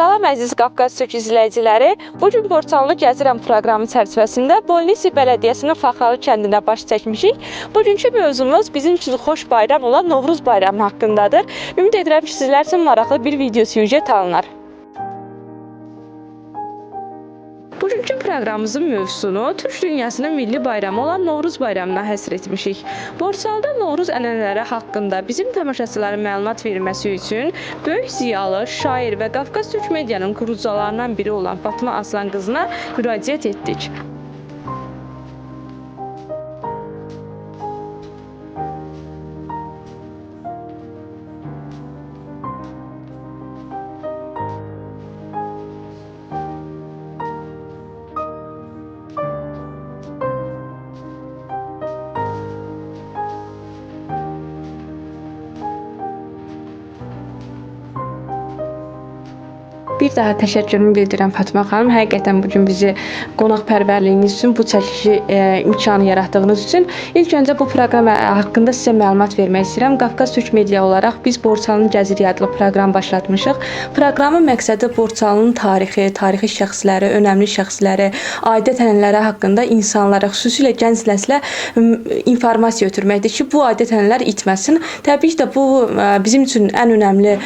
Salam əziz Qafqaz Türk izləyiciləri. Bugün Borçalılı Gəzirəm proqramı çərçivəsində Bolnisi Bələdiyyəsinin Faxralı kəndinə baş çəkmişik. Bugünkü mövzumuz bizim üçün xoş bayram olan Novruz bayramı haqqındadır. Ümid edirəm ki, sizlər üçün maraqlı bir video süjet alınar. Bugünkü proqramımızın mövzusunu Türk dünyasının milli bayramı olan Novruz bayramına həsr etmişik. Borçalıda Novruz ənənələri haqqında bizim tamaşaçılara məlumat verilməsi üçün böyük ziyalı, şair və Qafqaz Türk medianın qurucularından biri olan Fatma Aslan qızına müraciət etdik. Bir daha təşəkkürümü bildirirəm Fatma xanım. Həqiqətən bugün bizi qonaqpərvərliyiniz üçün, bu çəkiliş imkanı yaratdığınız üçün ilk öncə bu proqram haqqında sizə məlumat vermək istəyirəm. Qafqaz Türk Media olaraq biz Borçalının Gəziri adlı proqram başlatmışıq. Proqramın məqsədi Borçalının tarixi şəxsləri, önəmli şəxsləri, adət-ənənələri haqqında insanlara, xüsusilə gənc nəslə informasiya ötürməkdir ki, bu adət-ənənələr itməsin. Təbii ki də bu bizim üçün ən önəmli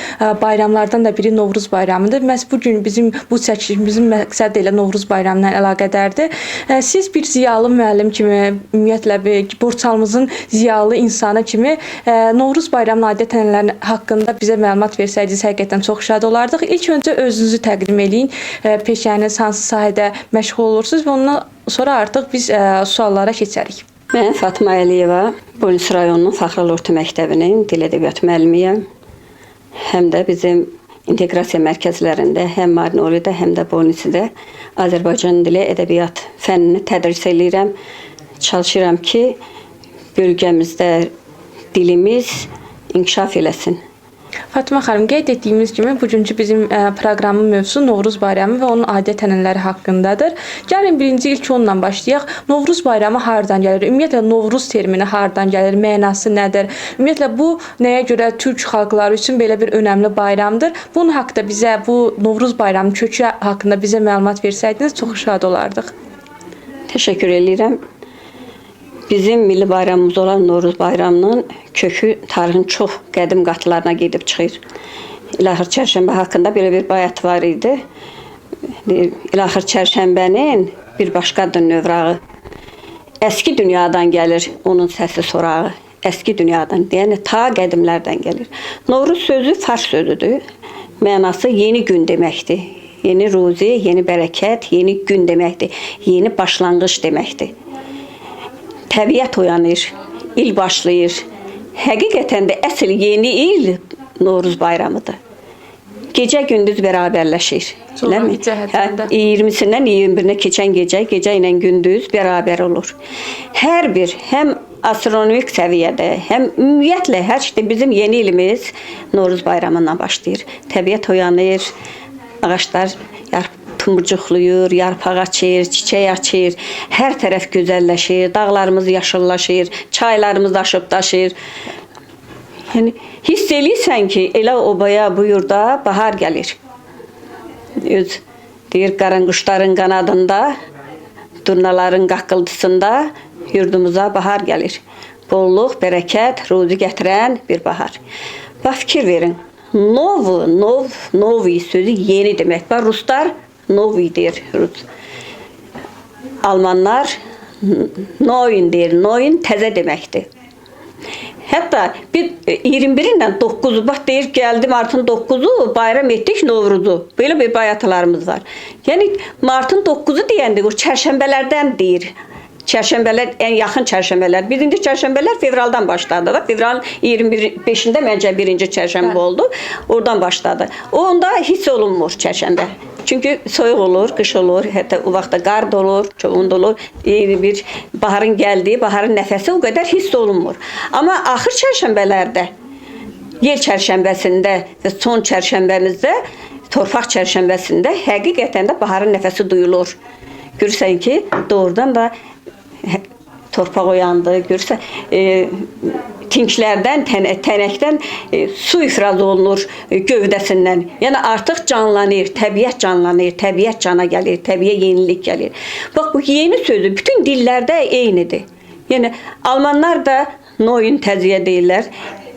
bayramlardan da biri Novruz bayramıdır. Bugün bizim bu çəkilişimizin məqsədi ilə Novruz bayramı ilə əlaqədardır. Siz bir ziyalı müəllim kimi, ümumiyyətlə Borçalımızın ziyalı insanı kimi Novruz bayramının adət-ənənələri haqqında bizə məlumat versəydiniz, həqiqətən çox şad olardıq. İlk öncə özünüzü təqdim eləyin. Peşəniz hansı sahədə məşğul olursunuz və ondan sonra artıq biz suallara keçərik. Mən Fatma Əliyeva, Bolnisi rayonunun Faxralı Orta Məktəbinin dil ədəbiyyatı müəllimiyəm. Həm də bizim inteqrasiya mərkəzlərində, həm Marinolidə, həm də Bolnisidə Azərbaycan dili, ədəbiyyat fənnini tədris edirəm. Çalışıram ki, bölgəmizdə dilimiz inkişaf eləsin. Fatma xanım, qeyd etdiyimiz kimi bugünkü bizim proqramın mövzusu Novruz bayramı və onun adət-ənənələri haqqındadır. Gəlin ilk onunla başlayaq. Novruz bayramı hardan gəlir? Ümumiyyətlə Novruz termini hardan gəlir? Mənası nədir? Ümumiyyətlə bu nəyə görə Türk xalqları üçün belə bir önəmli bayramdır? Bunun haqqında bizə, bu Novruz bayramının kökü haqqında bizə məlumat versəydiniz çox şad olardıq. Təşəkkür edirəm. Bizim milli bayramımız olan Novruz bayramının kökü tarixin çox qədim qatlarına gedib çıxır. İlaxır Çərşənbə haqqında belə bir bayat var idi. İlaxır Çərşənbənin bir başqadır növrağı. Əski dünyadan gəlir onun səsi sorağı. Əski dünyadan, yəni ta qədimlərdən gəlir. Novruz sözü fars sözüdür. Mənası yeni gün deməkdir. Yeni ruzi, yeni bərəkət, yeni gün deməkdir. Yeni başlanğıc deməkdir. Təbiət oyanır, il başlayır. Həqiqətən də əsl yeni il Novruz bayramıdır. Gecə gündüz bərabərləşir. 20-sindən 21-nə keçən gecə ilə gündüz bərabər olur. Hər bir, həm astronomik səviyyədə, həm ümumiyyətlə hər şeydə bizim yeni ilimiz Novruz bayramından başlayır. Təbiət oyanır, ağaclar tumurcuqluyur, yarpaq açır, çiçək açır, hər tərəf gözəlləşir, dağlarımız yaşıllaşır, çaylarımız aşıb daşır. Yəni, hiss eləyirsən ki, elə obaya, bu yurda bahar gəlir. Deyir, qaranquşların qanadında, durnaların qaqqıldısında yurdumuza bahar gəlir. Bolluq, bərəkət, ruzi gətirən bir bahar. Bax, fikir verin. Novi sözü yeni demək. Bax, ruslar Novi deyir. Almanlar Neuen deyir. Neuen təzə deməkdir. Hətta 21-dən 9-u, bax deyir, gəldi Martın 9-u, bayram etdik Novruzu. Belə bir bayatlarımız var. Yəni, Martın 9-u deyəndə o çərşənbələrdən deyir. Çərşənbələr, ən yaxın çərşənbələr. Birinci çərşənbələr fevraldan başladı. Fevralın 25-də məncə birinci çərşənbə oldu. Oradan başladı. Onda hiss olunmur çərşənbə. Çünki soyuq olur, qış olur, hətta o vaxtda qar da olur, çoğun da olur. Bir baharın gəldiyi, baharın nəfəsi o qədər hiss olunmur. Amma axır çərşənbələrdə, yel çərşənbəsində və son çərşənbəmizdə, torpaq çərşənbəsində həqiqətən də baharın nəfəsi duyulur. Görürsən ki, doğrudan da torpaq oyandı, görürsə tinklərdən, tənəkdən su ifraz olunur gövdəsindən. Yəni artıq canlanır, təbiət canlanır, təbiət cana gəlir, təbiət yenilik gəlir. Bax bu yeni sözü bütün dillərdə eynidir. Yəni almanlar da Noel təziyə deyirlər.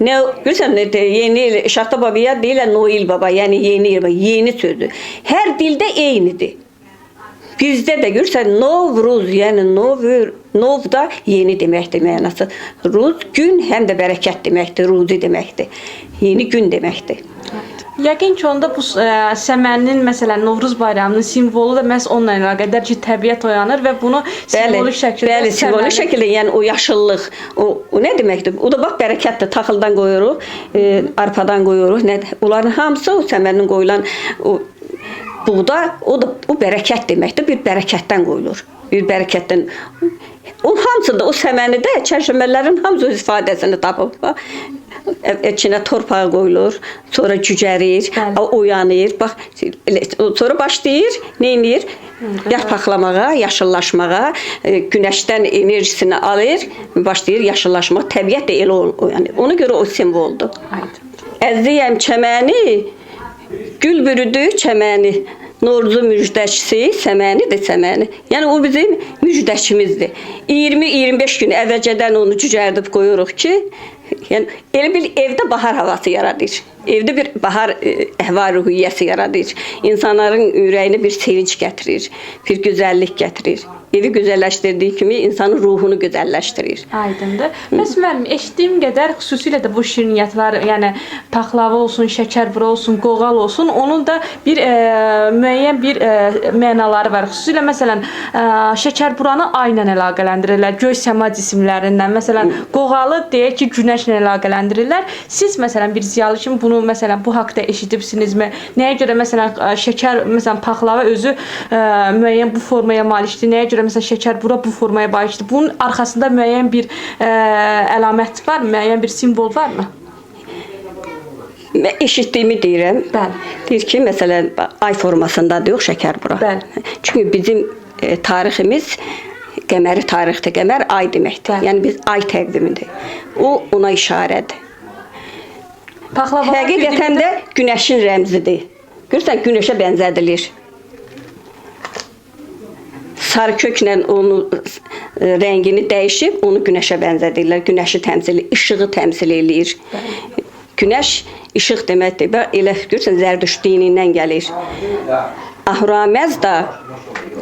Ne görürsən yeni il Şaxta babaya deyirlər Noel baba, yəni yeni il, yeni sözü. Hər dildə eynidir. Bizdə də görürsən Novruz, yəni nov da yeni deməkdir mənası. Ruz gün həm də bərəkət deməkdir, ruzi deməkdir. Yeni gün deməkdir. Yəqin ki, onda bu səməninin, məsələn, Novruz bayramının simvolu da məhz onunla əlaqədar ki, təbiət oyanır və bunu simvolik şəkildə... Bəli, simvolik şəkildə, yəni o yaşıllıq, o nə deməkdir? O da bax, bərəkətdir, taxıldan qoyuruq, arpadan qoyuruq. Onların hamısı o səmənin qoyulan buğda, o bərəkət deməkdir, bir bərəkətdən qoyulur. Bir bərəkətdən... O hamısı da, o səməni də, çərşəmbələrin hamısı öz ifadəsini tapıb. İçinə torpağı qoyulur, sonra cücərir, oyanır, bax, sonra başlayır, neynir? Yarpaqlamağa, yaşıllaşmağa, günəşdən enerjisini alır, başlayır yaşıllaşmağa, təbiət də elə oyanır. Ona görə o simvoldur. Əzliyəm çəməni, gül bürüdü çəməni, Novruzun müjdəçisi səmənidir səməni. Yəni o bizim müjdəçimizdir. 20-25 gün əvvəlcədən onu cücərdib qoyuruq ki, yəni elə bil evdə bahar havası yaradır. Evdə bir bahar əhval-ruhiyyəsi yaradır. İnsanların ürəyinə bir sevinç gətirir, bir gözəllik gətirir. Evi gözəlləşdirdiyi kimi insanın ruhunu gözəlləşdirir. Aydındır. Bəs müəllim, eşitdiyim qədər xüsusilə də bu şirniyyatlar, yəni paxlava olsun, şəkərbura olsun, qoğal olsun, onun da bir müəyyən bir mənaları var. Xüsusilə məsələn, şəkərburanı ay ilə əlaqələndirirlər, göy səma cisimlərindən. Məsələn, qoğalı deyək ki, günəşlə əlaqələndirirlər. Siz məsələn bir ziyalı kimi bunu məsələn bu haqqda eşidibsinizmi? Nəyə görə məsələn şəkər, məsələn paxlava özü müəyyən bu formaya malikdir? Nəyə görə məsələn şəkərbura bu formaya malikdir? Bunun arxasında müəyyən bir əlamət var, müəyyən bir simvol varmı? Eşitdiyimi deyirəm. Bəli. Deyir ki, məsələn ay formasındadır yox şəkərbura. Bəli. Çünki bizim tariximiz qəməri tarixdir. Qəmər ay deməkdir. Yəni biz ay təqvimidir. O ona işarədir. Həqiqətən də günəşin rəmzidir. Görürsən, günəşə bənzədilir. Sarı köklə onun rəngini dəyişib, onu günəşə bənzədirlər. Günəşi təmsil, işığı təmsil eləyir. Günəş işıq deməkdir. Elə görürsən, Zərdüşt dinindən gəlir. Ahuraməz da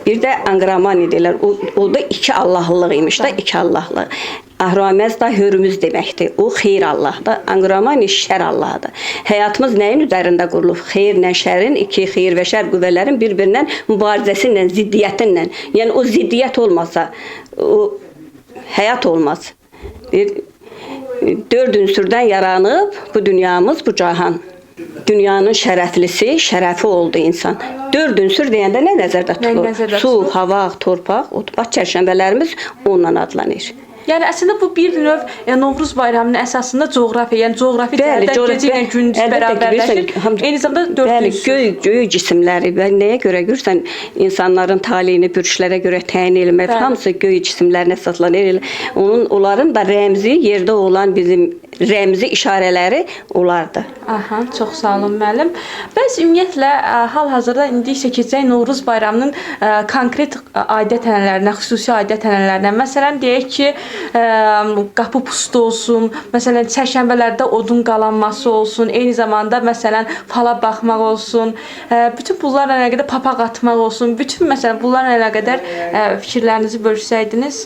bir də Anqramani deyirlər. O da iki Allahlıq imiş da, iki Allahlıq. Ahuraməz da Hürmüz deməkdir. O xeyr Allahdır. Anqramani şər Allahdır. Həyatımız nəyin üzərində qurulub? Xeyirlə şərin, iki xeyir və şər qüvvələrin bir-birindən mübarizəsinlə, ziddiyyətinlə. Yəni o ziddiyyət olmasa, o həyat olmaz. Dörd ünsürdən yaranıb bu dünyamız, bu cahan. Dünyanın şərəflisi, şərəfi oldu insan. Dörd ünsür deyəndə nə nəzərdə tutulur? Su, hava, torpaq, bax çərşənbələrimiz onunla adlanır. Yəni əslində bu bir növ Novruz bayramının əsasında coğrafiya, yəni coğrafi dəyərlər gecə ilə gündüz bərabərləşir. Eyni zamanda dörd ünsür. Göy cisimləri və nəyə görə görürsən insanların taleyini bürçlərə görə təyin etmək, hamısı göy cisimlərinə əsaslanır. Onların da rəmzi yerdə olan bizim rəmzi işarələri olardı. Aha, çox sağ olun müəllim. Bəs ümumiyyətlə hal-hazırda indi isə keçək Novruz bayramının konkret adət-ənənələrinə, xüsusi adət-ənənələrinə. Məsələn, deyək ki, qapı pustu olsun, məsələn, çərşənbələrdə odun qalanması olsun, eyni zamanda məsələn, fala baxmaq olsun, bütün bunlarla əlaqədar papaq atmaq olsun, bütün məsələn, bunlarla əlaqədar fikirlərinizi bölüşsəydiniz,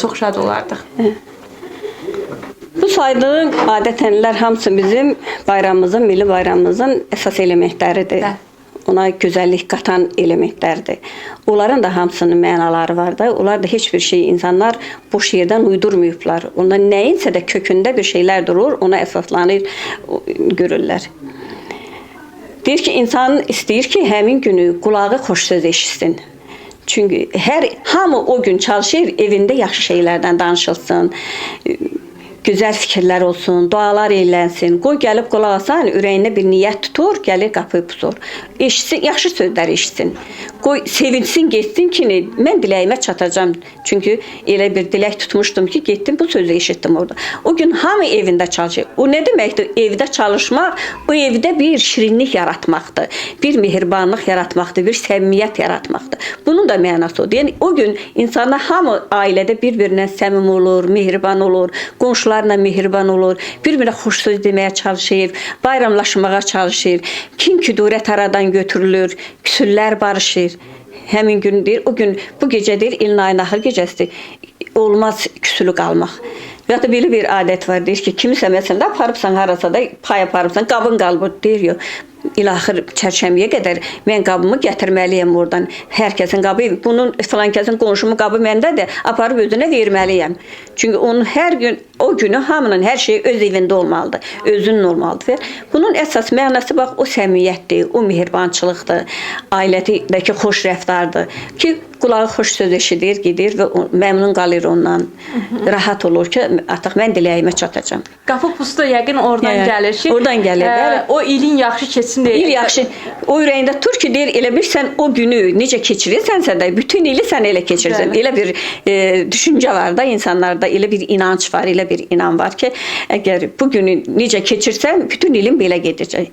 çox şad olardıq. Bu saydığım adət-ənənələr hamısı bizim bayramımızın, milli bayramımızın əsas elementləridir. Ona gözəllik qatan elementlərdir. Onların da hamısının mənaları var da. Onlar da heç bir şey insanlar boş yerdən uydurmayıblar. Onda nəyinsə də kökündə bir şeylər durur, ona əsaslanır, görürlər. Deyir ki, insan istəyir ki, həmin günü qulağı xoş söz eşitsin. Çünki hamı o gün çalışır, evində yaxşı şeylərdən danışılsın. gözəl fikirlər olsun, dualar eylənsin. Qoy gəlib qulaq asan, ürəyində bir niyyət tutur, gəlir qapıyı pusur. Eşitsin, yaxşı sözlər eşitsin. Qoy sevinsin, getsin ki, mən diləyimə çatacağam. Çünki elə bir dilək tutmuşdum ki, getdim bu sözü eşitdim orada. O gün hamı evində çalışır. O nə deməkdir? Evdə çalışmaq, o evdə bir şirinlik yaratmaqdır. Bir mehribanlıq yaratmaqdır, bir səmimiyyət yaratmaqdır. Bunun da mənası odur. Yəni o gün insanlar hamı ailədə bir-birinə səmimi olur, mehriban olur, qonşularla mehriban olur, bir-birinə xoş söz deməyə çalışır, bayramlaşmağa çalışır. Kin-küdurət aradan götürülür, küsüllər barışır. Həmin gün deyir, o gün bu gecə deyir, ilin ayın axır gecəsidir. Olmaz küsülü qalmaq. Ya da belə bir adət var, deyir ki, kimisə məsələn aparıbsan harasa da pay aparıbsan, qabın qalmır, deyir yox. İlaxır çərşəmbəyə qədər mən qabımı gətirməliyəm oradan. Hər kəsin qabı, bunun falan kəsin qonşumun qabı məndədir, aparıb özünə verməliyəm. Çünki onun hər gün, o günü hamının hər şey öz evində olmalıdır, özünün olmalıdır. Bunun əsas mənası bax o səmimiyyətdir, o mehribançılıqdır, ailədəki xoş rəftardır ki, qulağı xoş söz eşidir, gedir və məmnun qalır ondan. Rahat olur ki, artıq mən diləyimə çatacağam. Qapı pusta yəqin oradan gəlir ki, oradan gəlir. O ilin yaxşı keçsin deyə. İl yaxşı. O ürəyində tur ki, deyir, elə bir sən o günü necə keçirirsənsə də bütün ili sən elə keçirsən. Elə bir düşüncə var da insanlarda, elə bir inanc var, elə bir inan var ki, əgər bu günü necə keçirsən, bütün ilin belə gedəcək.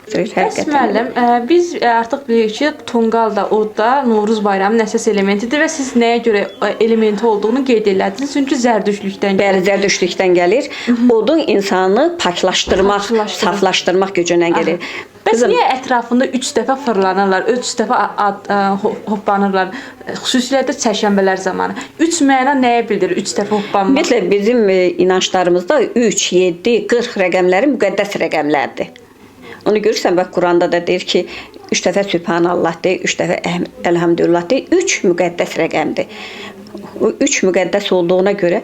Bəs müəllim, biz artıq bilirik ki, tonqal da, od da Novruz bayramının əsas elementidir və siz nəyə görə elementi olduğunu qeyd elədiniz? Çünki zərdüştlükdən gəlir. Bəli, zərdüştlükdən gəlir. Odun insanı paklaşdırmaq, saflaşdırmaq gücündən gəlir. Bəs niyə ətrafında 3 dəfə fırlanırlar, 3 dəfə hoppanırlar, xüsusilə də çərşənbələr zamanı? 3 məna nəyə bildirir 3 dəfə hoppanmaq? Ümumiyyətlə, bizim inanclarımızda 3, 7, 40 rəqəmləri müqəddəs rəqəmlərdir. Onu görürsən, bax, Quranda da deyir ki, 3 dəfə Sübhanallah deyir, 3 dəfə Elhamdülillah deyir, 3 müqəddəs rəqəmdir. O 3 müqəddəs olduğuna görə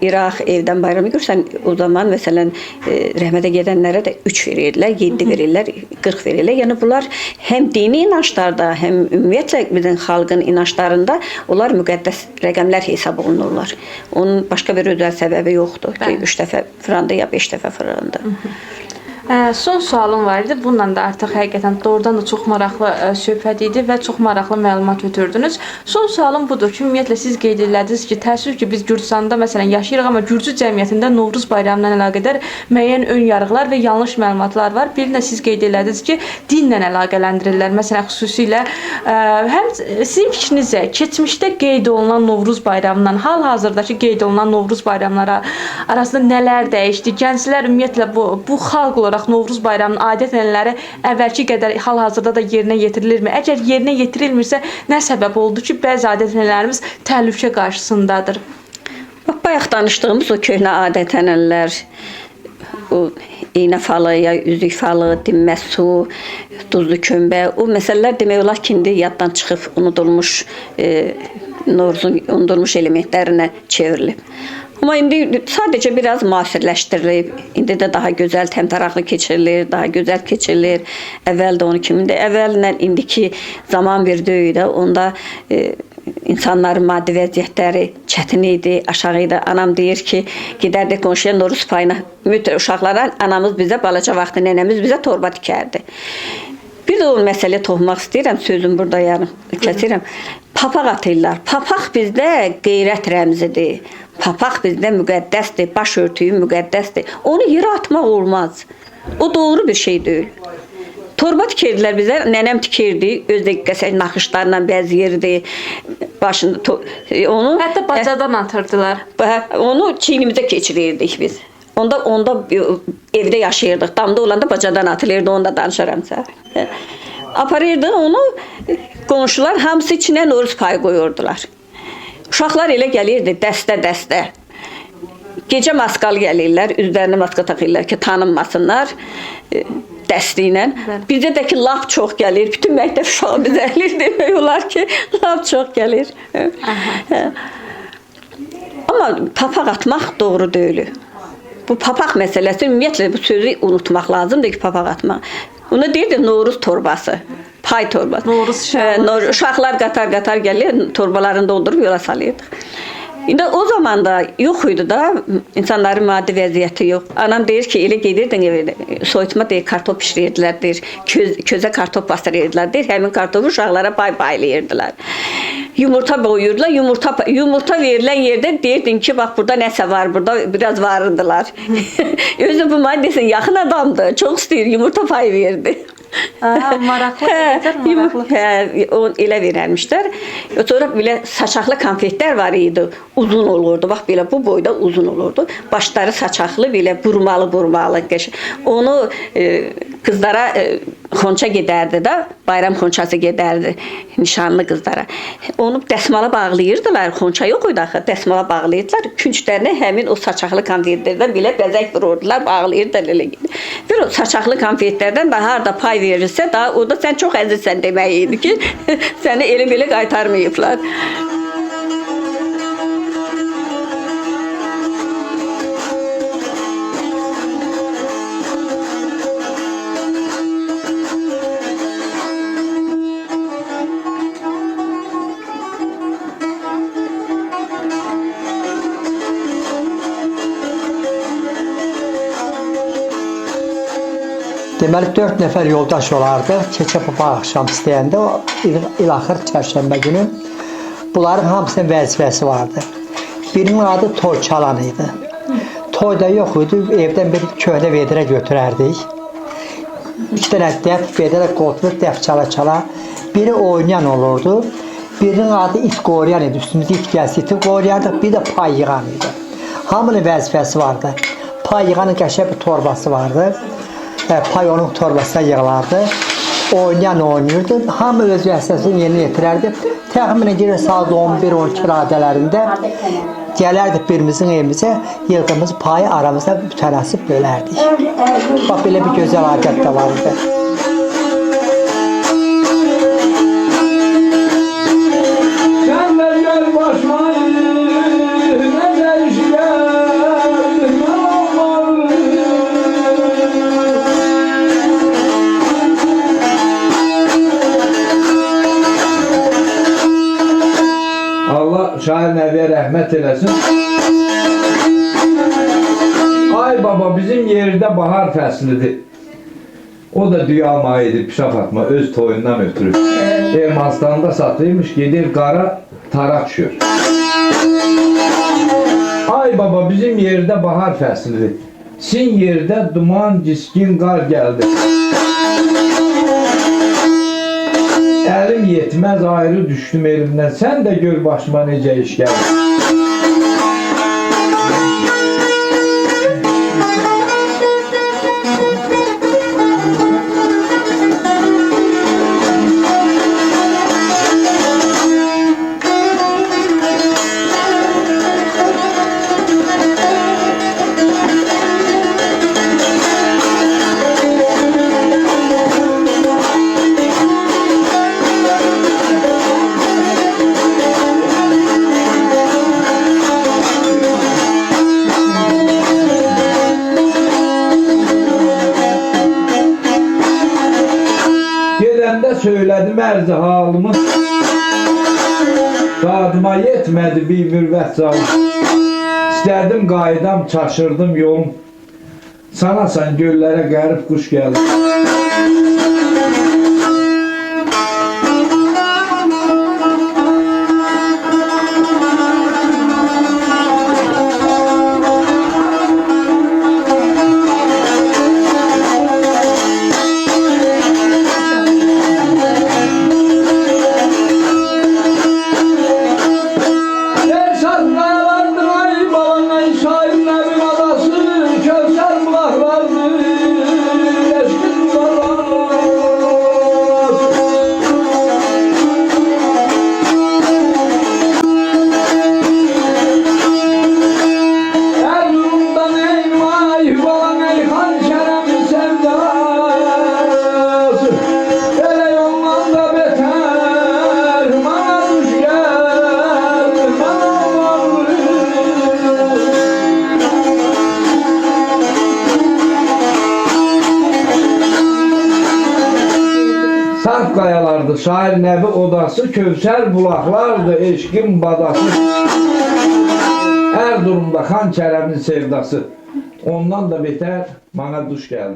İraq evdən bayramı görürsən, o zaman məsələn rəhmətə gedənlərə də 3 verirlər, 7 verirlər, 40 verirlər. Yəni bunlar həm dini inanclarda, həm ümumiyyətlə bizim xalqın inanclarında onlar müqəddəs rəqəmlər hesab olunurlar. Onun başqa bir özəl səbəbi yoxdur ki, 3 dəfə fırlandı ya 5 dəfə fırlandı. Son sualım var idi. Bununla da artıq həqiqətən doğrudan da çox maraqlı söhbət idi və çox maraqlı məlumat ötürdünüz. Son sualım budur ki, ümumiyyətlə siz qeyd elədiniz ki, təəssüf ki, biz Gürcüstanda məsələn yaşayırıq, amma Gürcü cəmiyyətində Novruz bayramına əlaqədar müəyyən ön yarğılar və yanlış məlumatlar var. Birinə siz qeyd elədiniz ki, dinlə əlaqələndirirlər. Məsələn, xüsusilə həm sizin fikrinizcə keçmişdə qeyd olunan Novruz bayramından hal-hazırdakı qeyd olunan Novruz bayramları arasında nələr dəyişdi? Gənclər ümumiyyətlə bu xalq olaraq Novruz bayramının adət-ənənələri əvvəlki qədər hal-hazırda da yerinə yetirilirmi? Əgər yerinə yetirilmirsə, nə səbəb oldu ki, bəzi adət-ənənələrimiz təhlükə qarşısındadır? Bax, bayaq danışdığımız o köhnə adət-ənənələr, o iynə falı, ya üzük falı, dinməz su, duzlu kömbə, o məsələlər demək olar ki, indi yaddan çıxıb, unudulmuş, Novruzun unudulmuş elementlərinə çevrilib. Amma indi sadəcə biraz müasirləşdirilib. İndi də daha gözəl, təmtəraqlı keçirilir, daha gözəl keçirilir. Əvvəl də onun kimində. Əvvəllə indiki zaman bir döyüdə, onda insanların maddi vəziyyətləri çətin idi, aşağı idi. Anam deyir ki, gedərdik qonşuya Novruz payına, uşaqlara anamız bizə, balaca vaxtı nənəmiz bizə torba tikərdi. Bir də o məsələyə toxunmaq istəyirəm, sözüm burada yarım kəsirəm. Papaq atırlar. Papaq bizdə qeyrət rəmzidir. Papaq bizdə müqəddəsdir, baş örtüyü müqəddəsdir. Onu yerə atmaq olmaz. O doğru bir şey deyil. Torba tikirdilər bizə, nənəm tikirdi, özdə qəsək naxışlarla bəzəyirdi. Başını onu hətta bacadan atırdılar. Onu çiynimizə keçirirdik biz. Onda evdə yaşayırdıq. Damda olanda bacadan atılırdı, onda danışaramsa. Aparırdı onu, qonşular hamısı içinə Novruz payı qoyurdular. Uşaqlar elə gəlirdi, dəstə-dəstə. Gecə maskal gəlirlər, üzlərinə maska taxırlar ki, tanınmasınlar dəsti ilə. Bizdə də ki, lap çox gəlir. Bütün məktəb uşağı bizə əlir demək olar ki, lap çox gəlir. Amma papaq atmaq doğru deyil. Bu papaq məsələsi, ümumiyyətlə bu sözü unutmaq lazımdır ki, papaq atmaq. Ona deyirdi Novruz torbası, pay torbası. Novruz uşaqlar qatar-qatar gəlir, torbalarını doldurub yola salıyorduk. İndi o zaman da yox idi da insanların maddi vəziyyəti yox. Anam deyir ki, elə gedirdin evə, soyutma deyir, kartof bişirirdilər deyir, közə kartof bastırırdılar deyir, həmin kartofu uşaqlara paylayırdılar. Yumurta boyurdular, yumurta verilən yerdə deyirdin ki, bax burada nəsə var, burada biraz varırdılar. Özü bu mənə desin, yaxın adamdır, çox istəyir, yumurta pay verdi. Maraqlı, maraqlı. Elə verərmişlər. Sonra belə saçaqlı konfetlər var idi. Uzun olurdu. Bax belə bu boyda uzun olurdu. Başları saçaqlı belə burmalı. Onu qızlara xonça gedərdi də, bayram xonçası gedərdi nişanlı qızlara. Onu dəsmala bağlayırdılar. Xonça yox idi axı. Dəsmala bağlayırdılar. Künclərinə həmin o saçaqlı konfetlərdən belə bəzək vururdular, bağlayırdılar elə. Bir o saçaqlı konfetlərdən daha harda pay verirsə, daha o da sən çox əzizsən demək idi ki, səni elə belə qaytarmayıblar. Deməli 4 nəfər yoldaş olardı. Keçə papa axşam istəyəndə o ilaxır çərşənbə günü bunların hamısının vəzifəsi vardı. Birinin adı toy çalan idi. Toyda yox idi, evdən bir köhnə vedrə götürərdik. 2 dənə dəf, vedrə qoltuq dəf çala. Biri oynayan olurdu. Birinin adı it qoruyan idi. Üstümüzdə it gəlsə iti qoruyardıq. Bir də pay yığan idi. Hamının vəzifəsi vardı. Pay yığanın qəşəng bir torbası vardı. Pay onun torbasına yığılardı. Oynayan oynayırdı. Hamı öz vəzifəsini yerinə yetirərdi. Təxminən girir saat 11-12 radələrində gələrdik birimizin evimizə, yığdığımız payı aramızda mütənasib bölərdik. Bax, belə bir gözəl adət də var idi. Şair Nəbiyə rəhmət eləsin. Ay baba, bizim yerdə bahar fəslidir. O da düyam ayıdır, Pişa Fatma öz toyundan ötürür. Ermənistanda satılmış, gedir qara taraq düşür. Ay baba, bizim yerdə bahar fəslidir. Sin yerdə duman, ciskin, qar gəldi. Əlim yetməz, ayrı düşdüm elimdən. Sən də gör başıma necə iş gəlir. Söylədim ərzi halımı, dadıma yetmədi bir mürvət zalım. İstədim qaydam, çaşırdım yolum. Sanasan göllərə qərib quş gəlir. Sarp qayalardı, şair Nəbi odası, Kövsər bulaqlardı, eşqin badası. Her durumda Xan Kərəmin sevdası. Ondan da beter bana duş geldi.